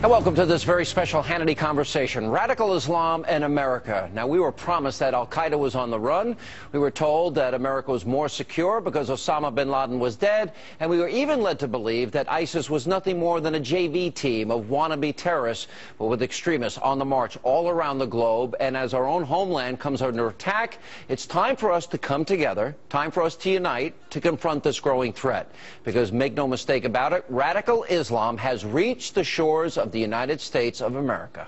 And welcome to this very special Hannity conversation, Radical Islam and America. Now, we were promised that al-Qaeda was on the run. We were told that America was more secure because Osama bin Laden was dead. And we were even led to believe that ISIS was nothing more than a JV team of wannabe terrorists, but with extremists on the march all around the globe. And as our own homeland comes under attack, it's time for us to come together, time for us to unite, to confront this growing threat. Because make no mistake about it, radical Islam has reached the shores of the United States of America.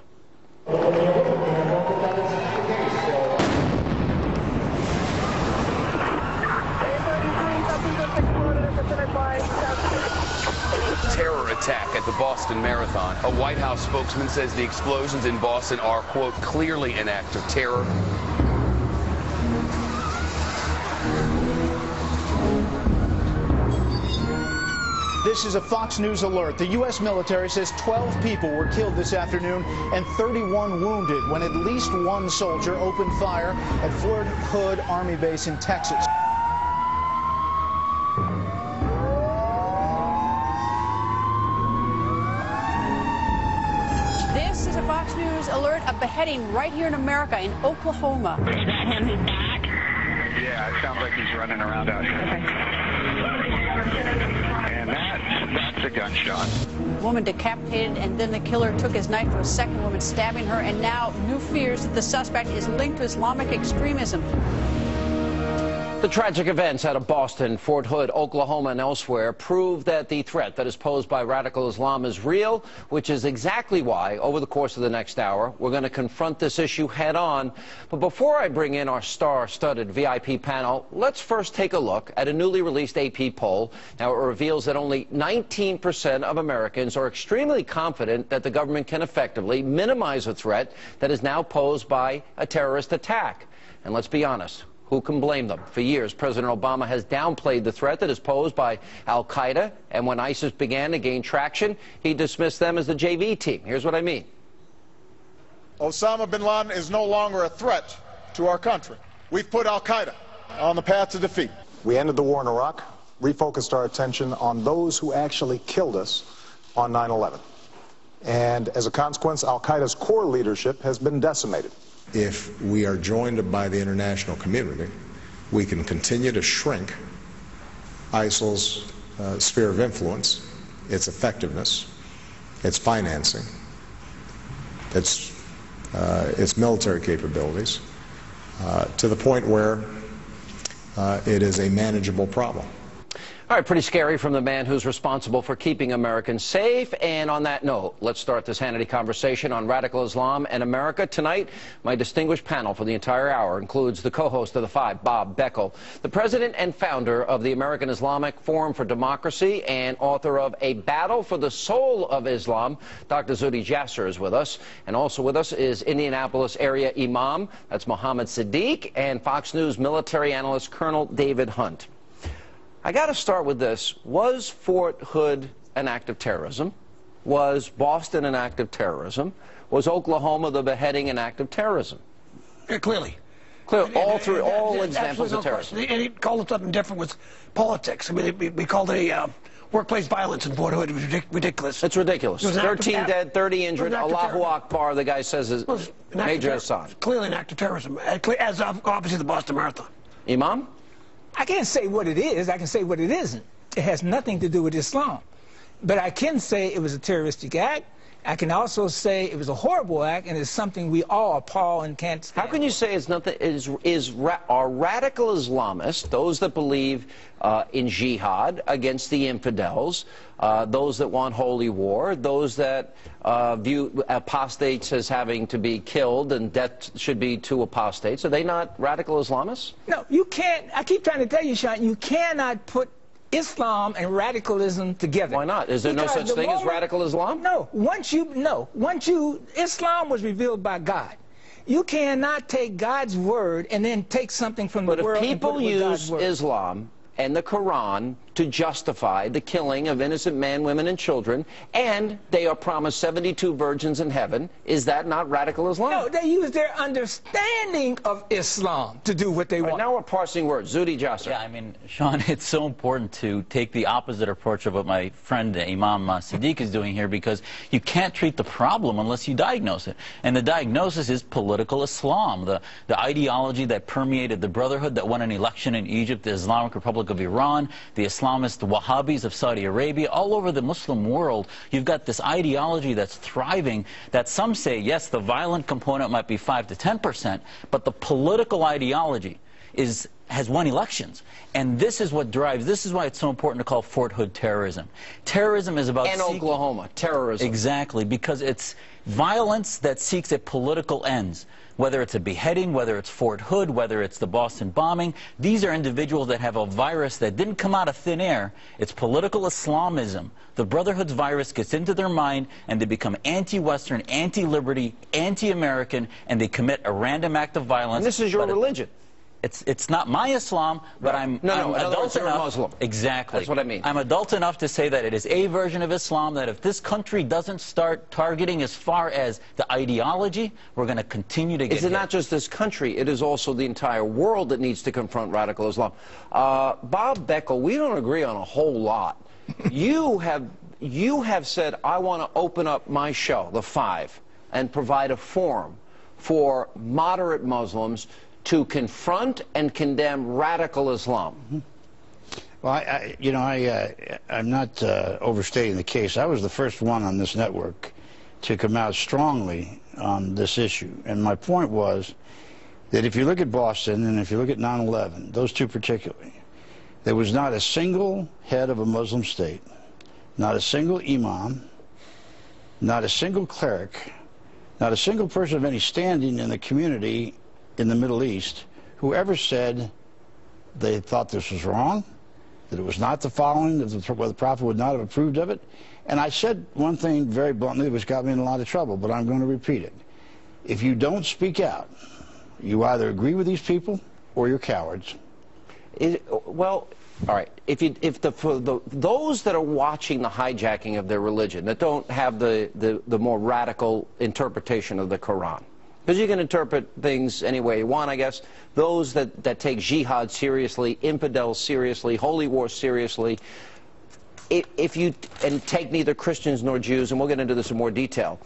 Terror attack at the Boston Marathon. A White House spokesman says the explosions in Boston are, quote, clearly an act of terror. This is a Fox News alert. The U.S. military says 12 people were killed this afternoon and 31 wounded when at least one soldier opened fire at Fort Hood Army Base in Texas. This is a Fox News alert, a beheading right here in America, in Oklahoma. Is that him who's back? Yeah, it sounds like he's running around out here. And that's a gunshot. Woman decapitated, and then the killer took his knife to a second woman, stabbing her, and now new fears that the suspect is linked to Islamic extremism. The tragic events out of Boston, Fort Hood, Oklahoma, and elsewhere prove that the threat that is posed by radical Islam is real, which is exactly why, over the course of the next hour, we're going to confront this issue head on. But before I bring in our star-studded VIP panel, let's first take a look at a newly released AP poll. Now, it reveals that only 19% of Americans are extremely confident that the government can effectively minimize a threat that is now posed by a terrorist attack. And let's be honest, who can blame them? For years, President Obama has downplayed the threat that is posed by al-Qaeda, and when ISIS began to gain traction, he dismissed them as the JV team. Here's what I mean. Osama bin Laden is no longer a threat to our country. We've put al-Qaeda on the path to defeat. We ended the war in Iraq, refocused our attention on those who actually killed us on 9/11. And as a consequence, al-Qaeda's core leadership has been decimated. If we are joined by the international community, we can continue to shrink ISIL's sphere of influence, its effectiveness, its financing, its military capabilities, to the point where it is a manageable problem. All right, pretty scary from the man who's responsible for keeping Americans safe. And on that note, let's start this Hannity conversation on radical Islam and America. Tonight, my distinguished panel for the entire hour includes the co-host of The Five, Bob Beckel, the president and founder of the American Islamic Forum for Democracy and author of A Battle for the Soul of Islam. Dr. Zuhdi Jasser is with us. And also with us is Indianapolis area imam, that's Mohammed Sadiq, and Fox News military analyst Colonel David Hunt. I got to start with this. Was Fort Hood an act of terrorism? Was Boston an act of terrorism? Was Oklahoma, the beheading, an act of terrorism? Yeah, clearly. Clearly, all examples of terrorism. And he called it something different with politics. I mean, we called it a workplace violence in Fort Hood. It was ridiculous. It's ridiculous. 13 dead, 30 injured. Allahu Akbar, the guy says, is Major Hassan. Clearly an act of terrorism, as obviously the Boston Marathon. Imam? I can't say what it is. I can say what it isn't. It has nothing to do with Islam. But I can say it was a terroristic act. I can also say it was a horrible act, and it's something we all appall and can't stand. How can you say it's nothing? Are radical Islamists, those that believe in jihad against the infidels, those that want holy war, those that view apostates as having to be killed and death should be to apostates, are they not radical Islamists? No, you can't. I keep trying to tell you, Sean, you cannot put Islam and radicalism together. Why not? Is there no such thing as radical Islam? No. Islam was revealed by God. You cannot take God's word and then take something from the world. But if people use Islam and the Quran to justify the killing of innocent men, women, and children, and they are promised 72 virgins in heaven. Is that not radical Islam? No, they use their understanding of Islam to do what they want. Now we're parsing words. Zudi Jasser. Yeah, I mean, Sean, it's so important to take the opposite approach of what my friend Imam Sadiq is doing here, because you can't treat the problem unless you diagnose it. And the diagnosis is political Islam, the ideology that permeated the Brotherhood that won an election in Egypt, the Islamic Republic of Iran, the Islamist Wahhabis of Saudi Arabia. All over the Muslim world, you've got this ideology that's thriving, that some say, yes, the violent component might be 5 to 10%, but the political ideology has won elections. And this is what drives, this is why it's so important to call Fort Hood terrorism. Terrorism is about... And Oklahoma, terrorism. Exactly, because it's violence that seeks a political ends. Whether it's a beheading, whether it's Fort Hood, whether it's the Boston bombing, these are individuals that have a virus that didn't come out of thin air. It's political Islamism. The Brotherhood's virus gets into their mind, and they become anti-Western, anti-liberty, anti-American, and they commit a random act of violence. And this is your religion. It's not my Islam, but I'm adult enough. Muslim. Exactly. That's what I mean. I'm adult enough to say that it is a version of Islam, that if this country doesn't start targeting as far as the ideology, we're going to continue to get hit. Not just this country, it is also the entire world that needs to confront radical Islam. Bob Beckel, we don't agree on a whole lot. You have said, I want to open up my show, The Five, and provide a forum for moderate Muslims to confront and condemn radical Islam. Well, I'm not overstating the case. I was the first one on this network to come out strongly on this issue. And my point was that if you look at Boston and if you look at 9/11, those two particularly, there was not a single head of a Muslim state, not a single imam, not a single cleric, not a single person of any standing in the community in the Middle East who ever said they thought this was wrong, that it was not the following, that the Prophet would not have approved of it. And I said one thing very bluntly, which got me in a lot of trouble, but I'm going to repeat it. If you don't speak out, you either agree with these people or you're cowards. Well, all right. Those that are watching the hijacking of their religion, that don't have the more radical interpretation of the Quran, because you can interpret things any way you want, I guess. Those that take jihad seriously, infidels seriously, holy war seriously, and take neither Christians nor Jews, and we'll get into this in more detail,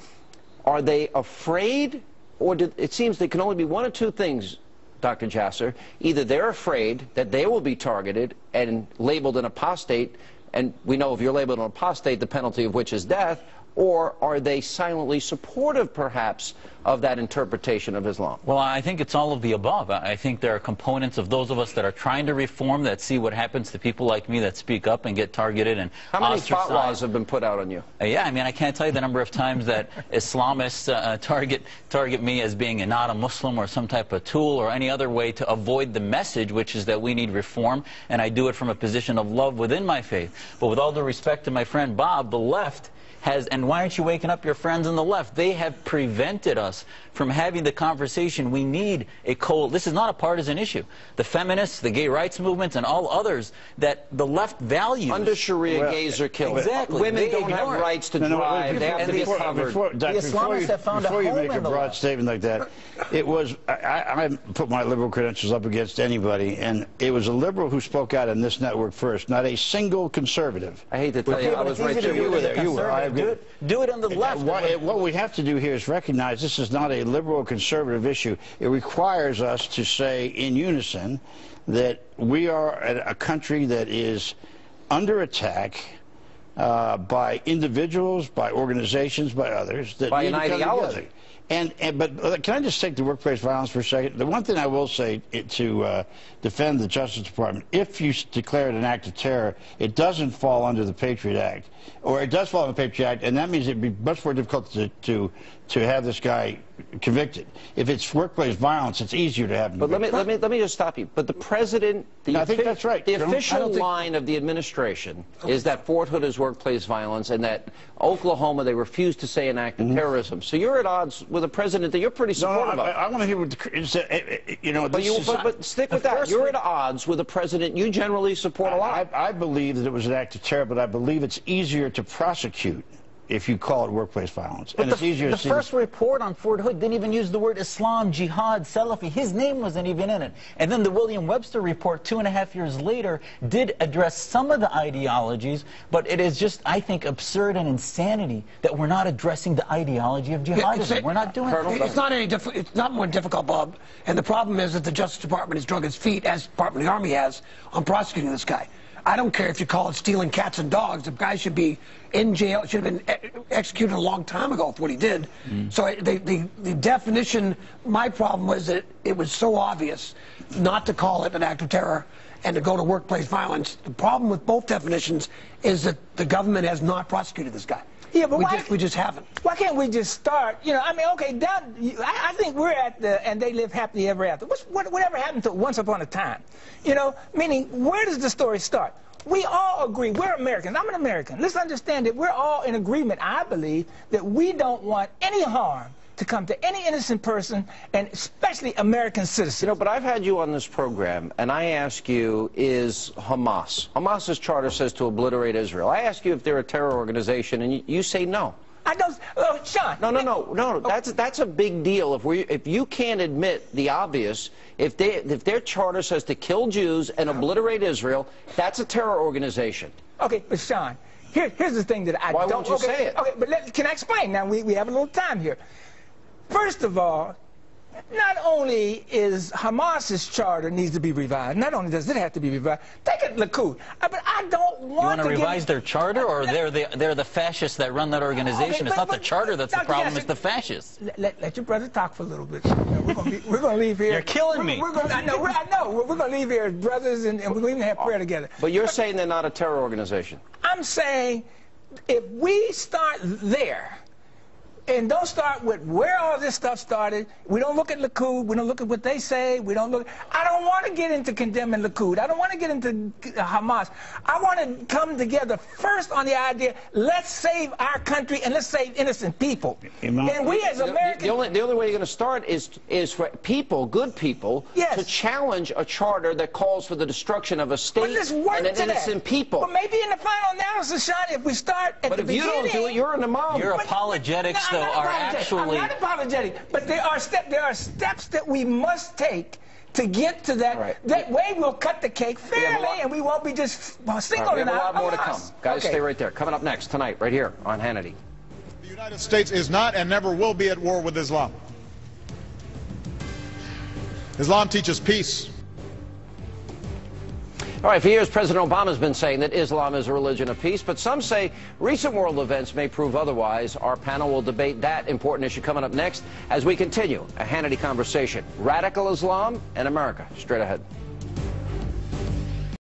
are they afraid, or it seems there can only be one of two things, Dr. Jasser. Either they're afraid that they will be targeted and labeled an apostate, and we know if you're labeled an apostate, the penalty of which is death, or are they silently supportive, perhaps, of that interpretation of Islam? Well, I think it's all of the above. I think there are components of those of us that are trying to reform, that see what happens to people like me that speak up and get targeted and How many fatwas have been put out on you? Yeah, I mean, I can't tell you the number of times that Islamists target me as being not a Muslim or some type of tool or any other way to avoid the message, which is that we need reform, and I do it from a position of love within my faith. But with all due respect to my friend Bob, the left has, and why aren't you waking up your friends on the left? They have prevented us from having the conversation. We need a this is not a partisan issue. The feminists, the gay rights movements, and all others that the left values. Under Sharia, gays are killed. Exactly. Women don't have rights to drive. They have to be covered. Before you make a broad statement like that, it was, I put my liberal credentials up against anybody, and it was a liberal who spoke out on this network first, not a single conservative. I hate to tell you, I was right there. You were there. You were. Do it on the left. What we have to do here is recognize this is not a liberal or conservative issue. It requires us to say in unison that we are a country that is under attack by individuals, by organizations, by others. That by an ideology. But can I just take the workplace violence for a second? The one thing I will say to defend the Justice Department, if you declare it an act of terror, it doesn't fall under the Patriot Act. Or it does fall under the Patriot Act, and that means it would be much more difficult to have this guy convicted. If it's workplace violence, it's easier to have him convicted. But let me just stop you. But the president, I think that's right. The official line of the administration is that Fort Hood is workplace violence, and that Oklahoma, they refuse to say an act of terrorism. So you're at odds with with a president that you're pretty supportive of. I want to hear what But stick with that. You're at odds with a president you generally support a lot. I believe that it was an act of terror, but I believe it's easier to prosecute if you call it workplace violence. But and it's easier the to first report on Fort Hood didn't even use the word Islam, jihad, Salafi. His name wasn't even in it. And then the William Webster report 2.5 years later did address some of the ideologies, but it is just, I think, absurd and insanity that we're not addressing the ideology of jihadism. We're not doing it. It's not more difficult, Bob. And the problem is that the Justice Department has drug its feet, as the Department of the Army has, on prosecuting this guy. I don't care if you call it stealing cats and dogs. The guy should be in jail. Should have been executed a long time ago for what he did. So the definition, my problem was that it was so obvious not to call it an act of terror and to go to workplace violence. The problem with both definitions is that the government has not prosecuted this guy. Yeah, but we just haven't. Why can't we just start? You know, I mean, okay, I think we're at the and they live happily ever after. Whatever happened to once upon a time? You know, meaning where does the story start? We all agree. We're Americans. I'm an American. Let's understand that we're all in agreement, I believe, that we don't want any harm to come to any innocent person, and especially American citizens. You know, but I've had you on this program, and I ask you, is Hamas's charter says to obliterate Israel. I ask you if they're a terror organization, and you say no. I don't, Sean. No. That's a big deal. If you can't admit the obvious, if their charter says to kill Jews and obliterate Israel, that's a terror organization. Okay, but Sean, here's the thing that I Why don't. Why won't you say it? Okay, but can I explain? Now we have a little time here. First of all, not only is Hamas's charter needs to be revised, not only does it have to be revised, take it Likud. But I don't want to You want to revise their charter, or they're the fascists that run that organization? It's not the charter that's the problem, it's the fascists. Let your brother talk for a little bit. We're going to leave here. You're killing me. I know. We're going to leave here as brothers, and we're going to have prayer together. But you're saying they're not a terror organization. I'm saying if we start there, and don't start with where all this stuff started. We don't look at Likud. We don't look at what they say. We don't look. I don't want to get into condemning Likud. I don't want to get into Hamas. I want to come together first on the idea, let's save our country and let's save innocent people. And we as Americans... The only way you're going to start is for people, good people, to challenge a charter that calls for the destruction of a state and an innocent people. But maybe in the final analysis, Sean, if we start at the beginning... But if you don't do it, you're an imam. Your apologetics, though, are actually... I'm not apologetic, but there are steps that we must take to get to that. Right. That way we'll cut the cake fairly, and we won't be just singling it out. We have a lot more to come. Guys, stay right there. Coming up next tonight, right here on Hannity. The United States is not and never will be at war with Islam. Islam teaches peace. All right, for years, President Obama's been saying that Islam is a religion of peace, but some say recent world events may prove otherwise. Our panel will debate that important issue coming up next as we continue a Hannity conversation. Radical Islam and America. Straight ahead.